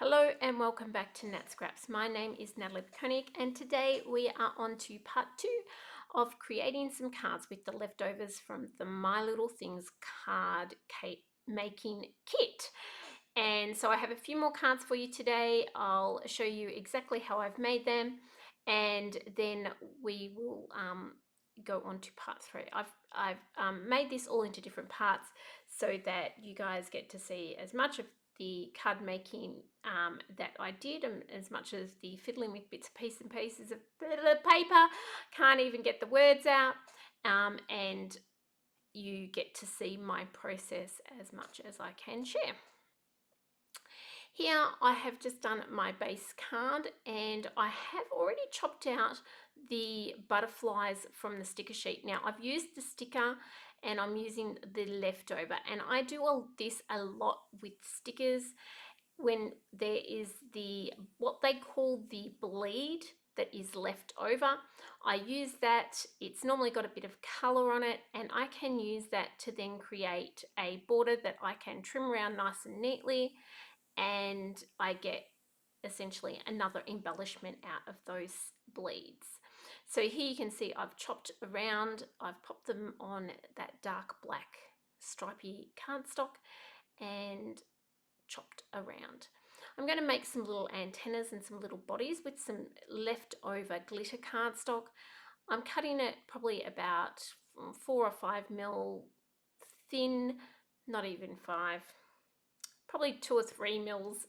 Hello and welcome back to Nat Scraps. My name is Natalie Koenig and today we are on to part 2 of creating some cards with the leftovers from the My Little Things card making kit. And so I have a few more cards for you today. I'll show you exactly how I've made them and then we will go on to part 3. I've made this all into different parts so that you guys get to see as much of the card making that I did, as much as the fiddling with bits and pieces of paper, can't even get the words out, and you get to see my process as much as I can share. Here I have just done my base card and I have already chopped out the butterflies from the sticker sheet. Now I've used the sticker and I'm using the leftover, and I do this a lot with stickers when there is what they call the bleed that is left over. I use that. It's normally got a bit of color on it and I can use that to then create a border that I can trim around nice and neatly, and I get essentially another embellishment out of those bleeds. So here you can see I've chopped around, I've popped them on that dark black stripy cardstock and chopped around. I'm going to make some little antennas and some little bodies with some leftover glitter cardstock. I'm cutting it probably about 4 or 5 mil thin, not even 5, probably 2 or 3 mils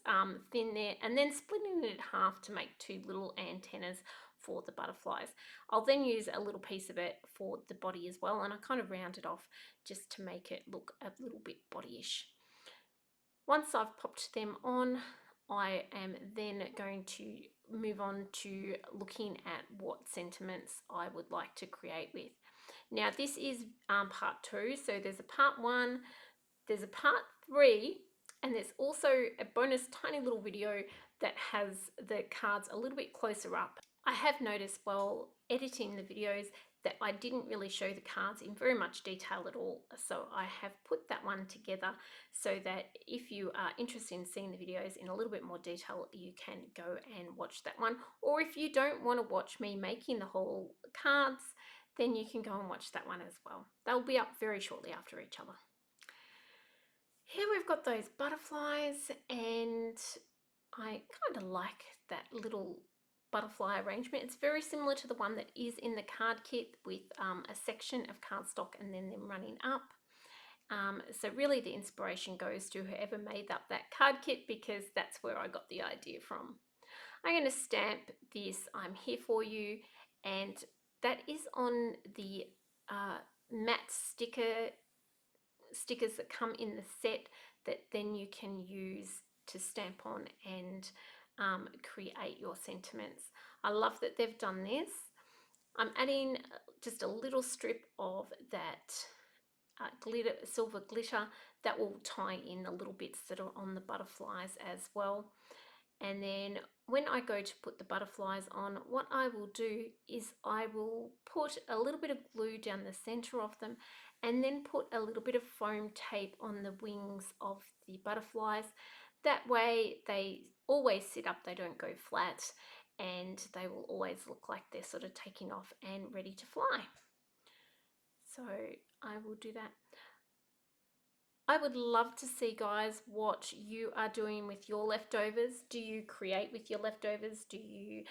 thin there, and then splitting it in half to make 2 little antennas for the butterflies. I'll then use a little piece of it for the body as well, and I kind of round it off just to make it look a little bit bodyish. Once I've popped them on, I am then going to move on to looking at what sentiments I would like to create with. Now this is part 2, so there's a part 1, there's a part 3, and there's also a bonus tiny little video that has the cards a little bit closer up. I have noticed while editing the videos that I didn't really show the cards in very much detail at all, so I have put that one together so that if you are interested in seeing the videos in a little bit more detail, you can go and watch that one. Or if you don't want to watch me making the whole cards, then you can go and watch that one as well. They'll be up very shortly after each other. Here we've got those butterflies, and I kind of like that little butterfly arrangement. It's very similar to the one that is in the card kit with a section of cardstock and then them running up. So really the inspiration goes to whoever made up that card kit, because that's where I got the idea from. I'm going to stamp this "I'm here for you," and that is on the matte stickers that come in the set that then you can use to stamp on and create your sentiments. I love that they've done this. I'm adding just a little strip of that silver glitter that will tie in the little bits that are on the butterflies as well. And then when I go to put the butterflies on, what I will do is I will put a little bit of glue down the center of them and then put a little bit of foam tape on the wings of the butterflies. That way they always sit up, they don't go flat, and they will always look like they're sort of taking off and ready to fly. So I will do that. I would love to see, guys, what you are doing with your leftovers. Do you create with your leftovers? Do you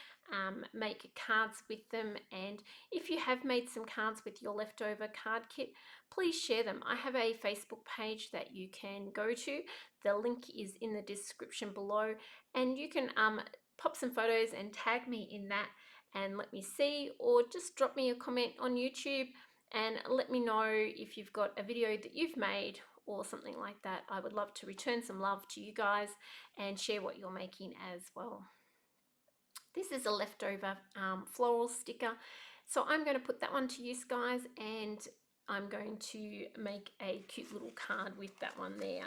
make cards with them? And if you have made some cards with your leftover card kit, please share them. I have a Facebook page that you can go to. The link is in the description below, and you can pop some photos and tag me in that and let me see, or just drop me a comment on YouTube and let me know if you've got a video that you've made or something like that. I would love to return some love to you guys and share what you're making as well. This is a leftover floral sticker, so I'm going to put that one to use, guys, and I'm going to make a cute little card with that one there.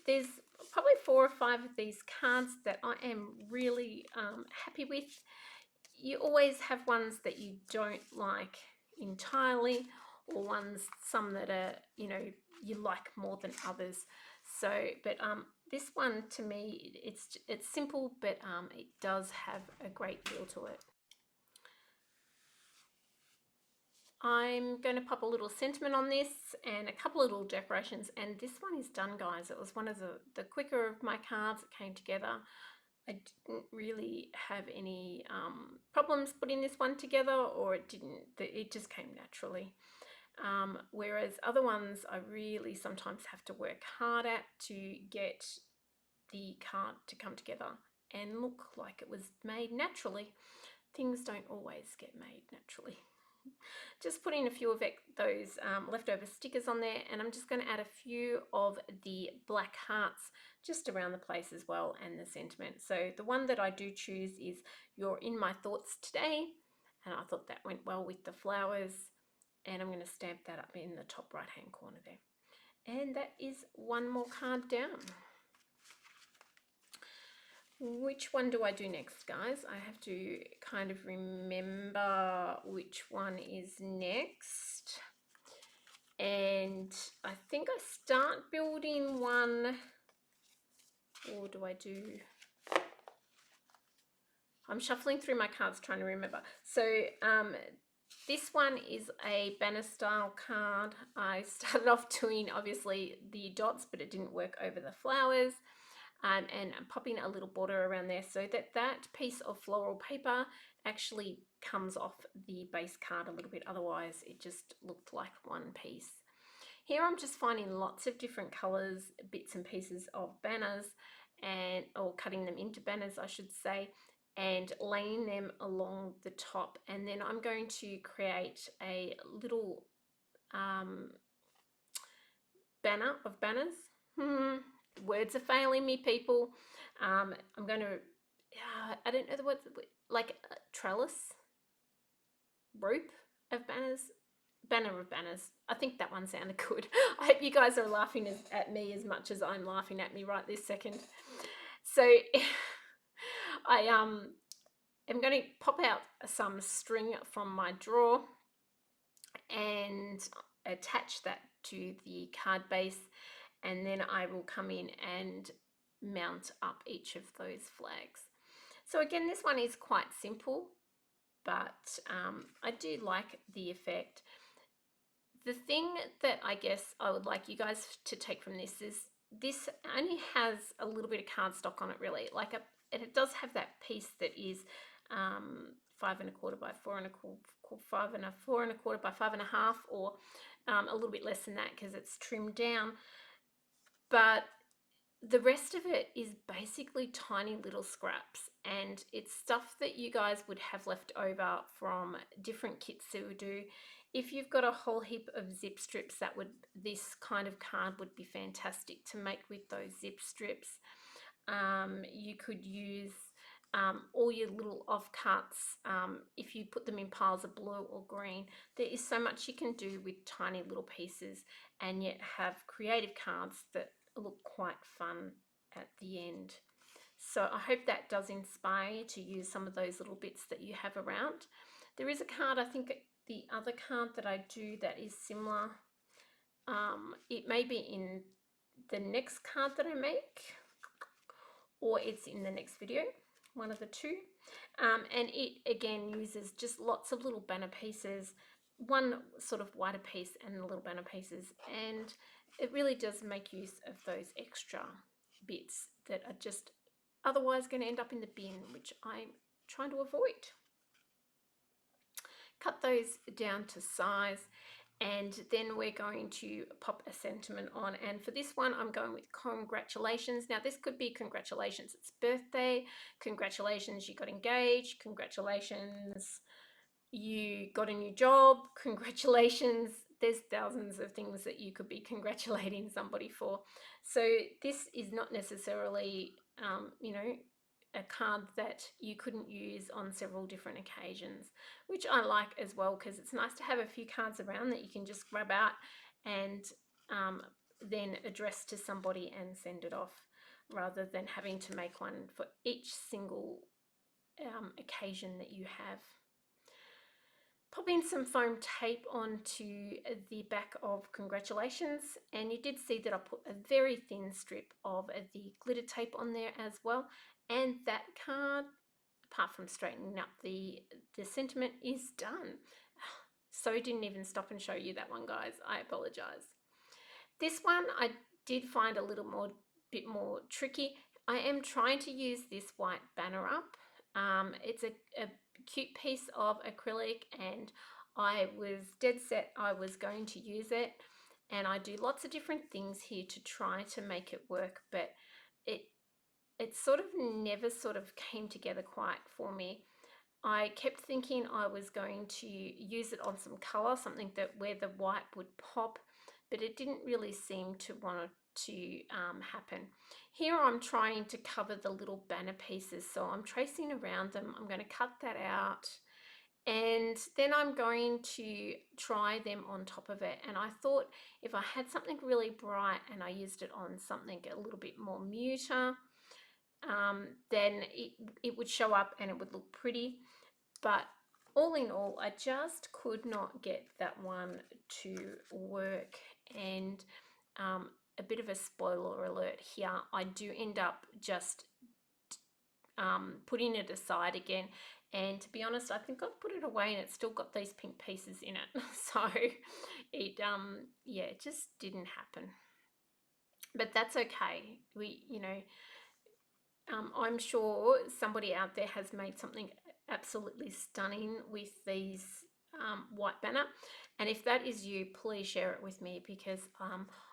There's probably 4 or 5 of these cards that I am really happy with. You always have ones that you don't like entirely, or some that are, you like more than others. So, but This one to me, it's simple, but it does have a great feel to it. I'm going to pop a little sentiment on this and a couple of little decorations, and this one is done, guys. It was one of the quicker of my cards that came together. I didn't really have any problems putting this one together, or it just came naturally. Whereas other ones I really sometimes have to work hard at to get the card to come together and look like it was made naturally. Things don't always get made naturally. Just putting a few of those leftover stickers on there, and I'm just going to add a few of the black hearts just around the place as well, and the sentiment. So the one that I do choose is "You're in my thoughts today," and I thought that went well with the flowers, and I'm going to stamp that up in the top right hand corner there. And that is one more card down. Which one do I do next, guys? I have to kind of remember which one is next. And I think I start building one, or do I do... I'm shuffling through my cards trying to remember. So this one is a banner style card. I started off doing obviously the dots, but it didn't work over the flowers. And I'm popping a little border around there so that that piece of floral paper actually comes off the base card a little bit. Otherwise it just looked like one piece. Here I'm just finding lots of different colors, bits and pieces of banners, or cutting them into banners I should say, and laying them along the top. And then I'm going to create a little banner of banners. Words are failing me, people. I'm going to, I don't know the word, like a trellis, rope of banners, banner of banners. I think that one sounded good. I hope you guys are laughing at me as much as I'm laughing at me right this second. So I am going to pop out some string from my drawer and attach that to the card base, and then I will come in and mount up each of those flags. So again, this one is quite simple, but I do like the effect. The thing that I guess I would like you guys to take from this is this only has a little bit of cardstock on it, really. It does have that piece that is 5 1/4 by 4 1/4, 5 4 1/4 by 5 1/2, or a little bit less than that because it's trimmed down. But the rest of it is basically tiny little scraps, and it's stuff that you guys would have left over from different kits that we do. If you've got a whole heap of zip strips, this kind of card would be fantastic to make with those zip strips. You could use all your little offcuts. If you put them in piles of blue or green, there is so much you can do with tiny little pieces and yet have creative cards that look quite fun at the end. So I hope that does inspire you to use some of those little bits that you have around. There is a card, I think the other card that I do that is similar. It may be in the next card that I make, or it's in the next video, one of the two. And it again uses just lots of little banner pieces, one sort of wider piece and little banner pieces, and it really does make use of those extra bits that are just otherwise going to end up in the bin, which I'm trying to avoid. Cut those down to size, and then we're going to pop a sentiment on. And for this one, I'm going with congratulations. Now, this could be congratulations, it's birthday, congratulations, you got engaged, congratulations, you got a new job, congratulations. There's thousands of things that you could be congratulating somebody for. So this is not necessarily, you know, a card that you couldn't use on several different occasions, which I like as well, because it's nice to have a few cards around that you can just grab out and then address to somebody and send it off, rather than having to make one for each single occasion that you have. popping some foam tape onto the back of Congratulations, and you did see that I put a very thin strip of the glitter tape on there as well. And that card, apart from straightening up the sentiment, is done. So didn't even stop and show you that one, guys. I apologize. This one I did find a little bit more tricky. I am trying to use this white banner up. It's a cute piece of acrylic, and I was dead set I was going to use it, and I do lots of different things here to try to make it work, but it sort of never sort of came together quite for me. I kept thinking I was going to use it on some color, something that where the white would pop, but it didn't really seem to want to happen. Here I'm trying to cover the little banner pieces, so I'm tracing around them. I'm going to cut that out, and then I'm going to try them on top of it. And I thought if I had something really bright and I used it on something a little bit more muter, then it would show up and it would look pretty. But all in all, I just could not get that one to work. And a bit of a spoiler alert here, I do end up just putting it aside again. And to be honest, I think I've put it away and it's still got these pink pieces in it. So it, yeah, it just didn't happen. But that's okay. I'm sure somebody out there has made something absolutely stunning with these white banner, and if that is you, please share it with me, because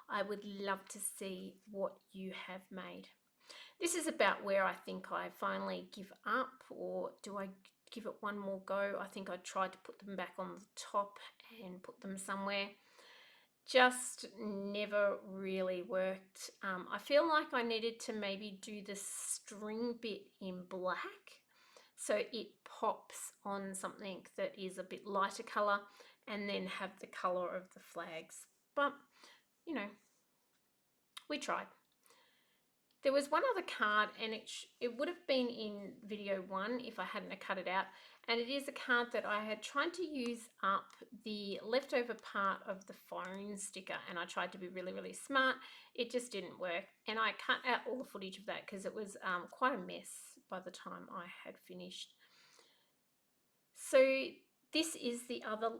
I would love to see what you have made. This is about where I think I finally give up, or do I give it one more go? I think I tried to put them back on the top and put them somewhere. Just never really worked. I feel like I needed to maybe do the string bit in black so it pops on something that is a bit lighter color, and then have the color of the flags. But, you know, we tried. There was one other card, and it would have been in video 1 if I hadn't cut it out, and it is a card that I had tried to use up the leftover part of the phone sticker, and I tried to be really, really smart. It just didn't work, and I cut out all the footage of that because it was quite a mess by the time I had finished. So this is the other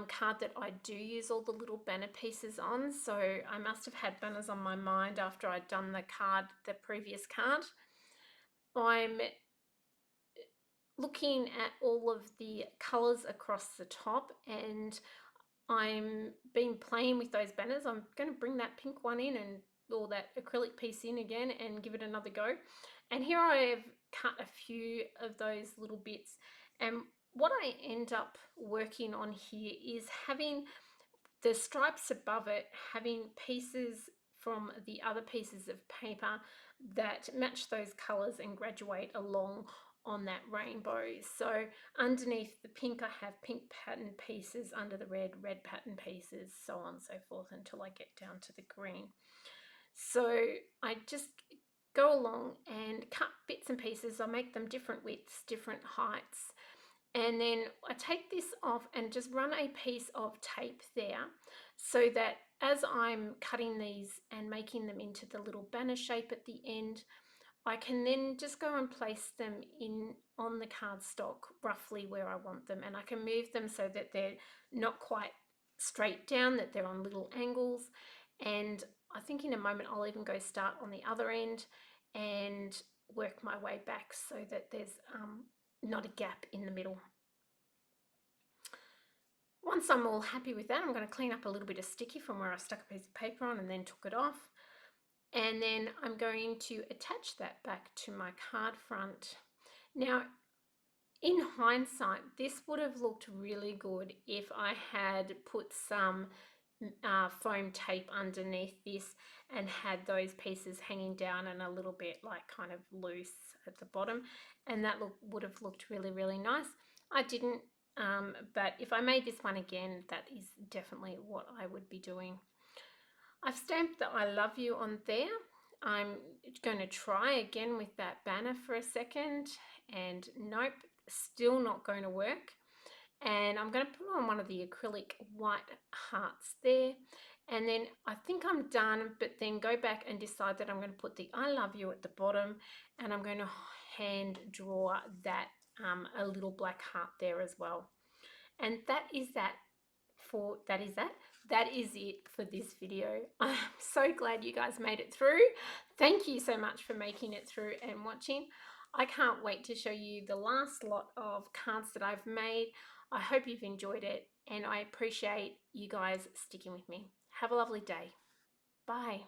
card that I do use all the little banner pieces on. So I must have had banners on my mind after I'd done the previous card. I'm looking at all of the colors across the top, and I'm been playing with those banners. I'm going to bring that pink one in, and or that acrylic piece in again, and give it another go. And here I have cut a few of those little bits, and what I end up working on here is having the stripes above it, having pieces from the other pieces of paper that match those colors and graduate along on that rainbow. So underneath the pink, I have pink pattern pieces, under the red pattern pieces, so on and so forth, until I get down to the green. So I just go along and cut bits and pieces. I make them different widths, different heights, and then I take this off and just run a piece of tape there, so that as I'm cutting these and making them into the little banner shape at the end, I can then just go and place them in on the cardstock roughly where I want them, and I can move them so that they're not quite straight down, that they're on little angles. And I think in a moment I'll even go start on the other end and work my way back so that there's not a gap in the middle. Once I'm all happy with that, I'm going to clean up a little bit of sticky from where I stuck a piece of paper on and then took it off. And then I'm going to attach that back to my card front. Now, in hindsight, this would have looked really good if I had put some foam tape underneath this and had those pieces hanging down and a little bit like kind of loose at the bottom, and that would have looked really, really nice. I didn't, but if I made this one again, that is definitely what I would be doing. I've stamped the I love you on there. I'm going to try again with that banner for a second, and nope, still not going to work. And I'm going to put on one of the acrylic white hearts there. And then I think I'm done, but then go back and decide that I'm going to put the I love you at the bottom, and I'm going to hand draw that a little black heart there as well. And that is it for this video. I'm so glad you guys made it through. Thank you so much for making it through and watching. I can't wait to show you the last lot of cards that I've made. I hope you've enjoyed it, and I appreciate you guys sticking with me. Have a lovely day. Bye.